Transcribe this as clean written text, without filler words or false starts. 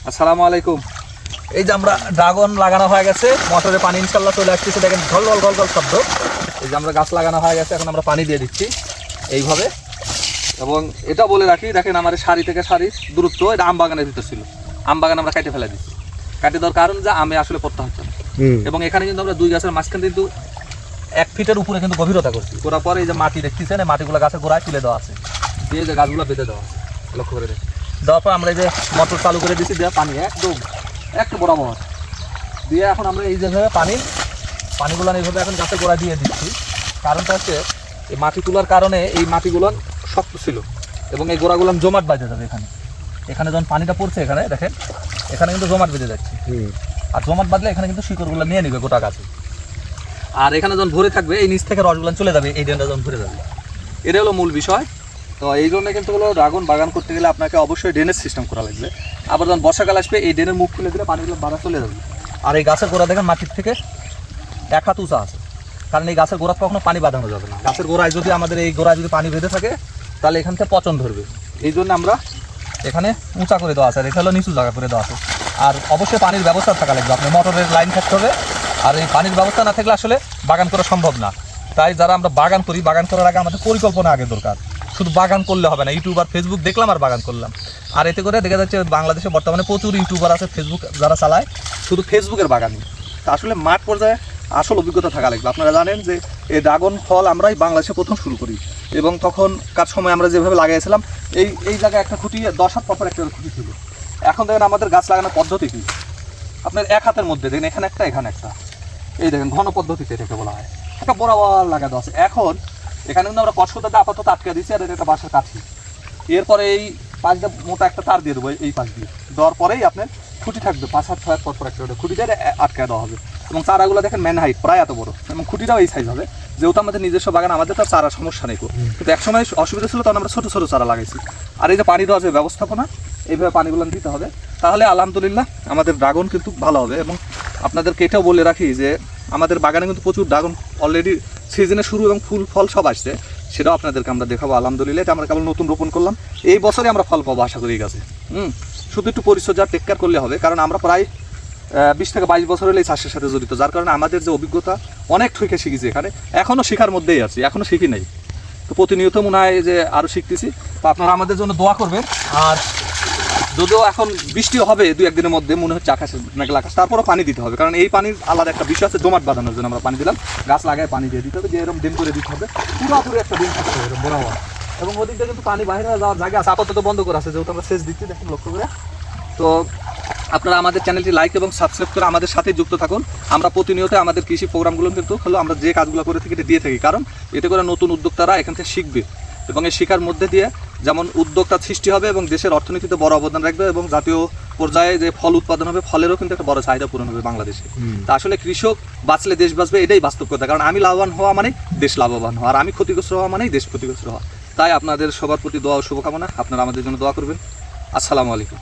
আসসালামু আলাইকুম। এই যে আমরা ড্রাগন লাগানো হয়ে গেছে, মোটরে পানি ইনশাল্লাহ চলে আসতেছে, দেখেন ঢল ঢল ঢল ঢল শব্দ। এই যে আমরা গাছ লাগানো হয়ে গেছে, এখন আমরা পানি দিয়ে দিচ্ছি এইভাবে। এবং এটা বলে রাখি, দেখেন আমার সারি থেকে সারি দূরত্ব, এটা আম বাগানের ভিতর ছিল, আম বাগান আমরা কেটে ফেলে দিচ্ছি। কাটে দেওয়ার কারণ যে আমি আসলে পড়তে হচ্ছে না। এবং এখানে কিন্তু আমরা দুই গাছের মাঝখানে কিন্তু 1 ফিটের উপরে কিন্তু গভীরতা করছি। করার পরে এই যে মাটি দেখতেছেন, এই মাটিগুলো গাছের গোড়ায় তুলে দেওয়া আছে, দিয়ে যে গাছগুলো বেঁধে দেওয়া আছে, লক্ষ্য করে দেখি। দেওয়ার পর আমরা এই যে মোটর চালু করে দিচ্ছি, দেওয়া পানি একদম একটা বরাবর দিয়ে এখন আমরা এই যেভাবে পানিগুলো এইভাবে এখন গাছের গোড়া দিয়ে দিচ্ছি। কারণটা হচ্ছে এই মাটি তোলার কারণে এই মাটিগুলো শক্ত ছিল এবং এই গোড়াগুলো জমাট বাঁধে যাবে। এখানে যখন পানিটা পড়ছে, এখানে দেখেন এখানে কিন্তু জমাট বেঁধে যাচ্ছে। আর জমাট বাঁধলে এখানে কিন্তু শিকড়গুলো নিয়ে নেবে গোটা গাছে। আর এখানে যখন ভরে থাকবে, এই নিচ থেকে রসগুলো চলে যাবে, এই ড্রেনটা যখন ভরে যাবে, এটা হলো মূল বিষয়। তো এই জন্য কিন্তু হলো ড্রাগন বাগান করতে গেলে আপনাকে অবশ্যই ড্রেনেজ সিস্টেম করা লাগবে। আবার যখন বর্ষাকাল আসবে, এই ড্রেনের মুখ খুলে দিলে পানিগুলো বাড়া চলে যাবে। আর এই গাছের গোড়া দেখেন মাটির থেকে 1 হাত উঁচা আছে, কারণ এই গাছের গোড়া কখনো পানি বাঁধানো যাবে না। গাছের গোড়ায় যদি আমাদের এই গোড়ায় যদি পানি বেঁধে থাকে, তাহলে এখান থেকে পচন ধরবে। এই জন্য আমরা এখানে উঁচা করে দেওয়া আছে, আর এখানে নিচু জায়গা করে দেওয়া আছে। আর অবশ্যই পানির ব্যবস্থা থাকা লাগবে, আপনার মোটরের লাইন থাকতে হবে। আর এই পানির ব্যবস্থা না থাকলে আসলে বাগান করা সম্ভব না। তাই যারা আমরা বাগান করি, বাগান করার আগে আমাদের পরিকল্পনা আগে দরকার। শুধু বাগান করলে হবে না, ইউটিউব আর ফেসবুক দেখলাম আর বাগান করলাম। আর এতে করে দেখা যাচ্ছে বাংলাদেশে বর্তমানে প্রচুর ইউটিউবার আছে, ফেসবুক যারা চালায় শুধু ফেসবুকের বাগানই। তা আসলে মাঠ পর্যায়ে আসল অভিজ্ঞতা থাকা লাগবে। আপনারা জানেন যে এই ড্রাগন ফল আমরাই বাংলাদেশে প্রথম শুরু করি, এবং তখনকার সময় আমরা যেভাবে লাগাইছিলাম, এই জায়গায় একটা খুঁটি 10 হাত পর একটা খুঁটি ছিল। এখন দেখেন আমাদের গাছ লাগানোর পদ্ধতি কি, আপনার 1 হাতের মধ্যে দেখেন এখানে একটা এখানে একটা, এই দেখেন ঘন পদ্ধতিতে এটাকে বলা হয়, একটা বরাবর লাগা দেওয়া আছে। এখন এখানে কিন্তু আমরা কষ্টটাতে আপাতত আটকে দিচ্ছি, আর এটা একটা বাঁশের কাঠি। এরপরে এই পাশ দিয়ে মোটা একটা তার দিয়ে দেবো, এই পাশ দিয়ে দেওয়ার পরেই আপনার খুঁটি থাকবে 5 হাত 6 হাত পর একটা খুঁটি দিয়ে আটকে দেওয়া হবে। এবং চারাগুলো দেখেন ম্যান হাইট প্রায় এত বড়, এবং খুঁটিটাও এই সাইজ হবে। যেহেতু আমাদের নিজস্ব বাগান, আমাদের তো চারা সমস্যা নেই, কিন্তু একসময় অসুবিধা ছিল, তখন আমরা ছোটো ছোটো চারা লাগাইছি। আর এই যে পানি দেওয়ার যে ব্যবস্থাপনা, এইভাবে পানিগুলো দিতে হবে, তাহলে আলহামদুলিল্লাহ আমাদের ড্রাগন কিন্তু ভালো হবে। এবং আপনাদেরকে এটাও বলে রাখি যে আমাদের বাগানে কিন্তু প্রচুর ড্রাগন অলরেডি সিজনে শুরু এবং ফুল ফল সব আসছে, সেটাও আপনাদেরকে আমরা দেখাবো আলহামদুলিল্লাহ। এটা আমরা কেবল নতুন রোপণ করলাম, এই বছরে আমরা ফল পাবো আশা করি গাছে। শুধু একটু পরিচর্যা টেক কেয়ার করলে হবে, কারণ আমরা প্রায় 20 থেকে 22 বছর হলে এই চাষের সাথে জড়িত, যার কারণে আমাদের যে অভিজ্ঞতা অনেক ঠুকে শিখেছি। এখানে এখনও শেখার মধ্যেই আছি, এখনও শিখি নাই। তো প্রতিনিয়ত মনে হয় যে আরও শিখতেছি। তো আপনারা আমাদের জন্য দোয়া করবেন। আর যদিও এখন বৃষ্টিও হবে 2-1 দিনের মধ্যে, মনে হচ্ছে আকাশে মেঘলা আকাশ, তারপরও পানি দিতে হবে, কারণ এই পানির আলাদা একটা বিষয় আছে, জমাট বাঁধানোর জন্য আমরা পানি দিলাম। গাছ লাগায় পানি দিয়ে দিতে হবে, যে এরকম দিন করে দিতে হবে, পুরোপুরি একটা দিন থাকতে হবে এরকম বরাবর। এবং ওদিকটা কিন্তু পানি বাইরে যাওয়ার জায়গা আছে, আপাতত বন্ধ করা আছে, যেহেতু আমরা সেচ দিচ্ছি, দেখুন লক্ষ্য করে। তো আপনারা আমাদের চ্যানেলটি লাইক এবং সাবস্ক্রাইব করে আমাদের সাথে যুক্ত থাকুন। আমরা প্রতিনিয়ত আমাদের কৃষি প্রোগ্রামগুলো কিন্তু হলো আমরা যে কাজগুলো করে থাকি এটা দিয়ে থাকি, কারণ এতে করে নতুন উদ্যোক্তারা এখান থেকে শিখবে, এবং এই শিক্ষার মধ্যে দিয়ে যেমন উদ্যোক্তা সৃষ্টি হবে এবং দেশের অর্থনীতিতে বড় অবদান রাখবে, এবং জাতীয় পর্যায়ে যে ফল উৎপাদন হবে, ফলেরও কিন্তু একটা বড় চাহিদা পূরণ হবে বাংলাদেশে। তা আসলে কৃষক বাঁচলে দেশ বাঁচবে, এটাই বাস্তব কথা। কারণ আমি লাভবান হওয়া মানেই দেশ লাভবান হওয়া, আর আমি ক্ষতিগ্রস্ত হওয়া মানেই দেশ ক্ষতিগ্রস্ত হওয়া। তাই আপনাদের সবার প্রতি দোয়া ও শুভকামনা, আপনারা আমাদের জন্য দোয়া করবেন। আসসালামু আলাইকুম।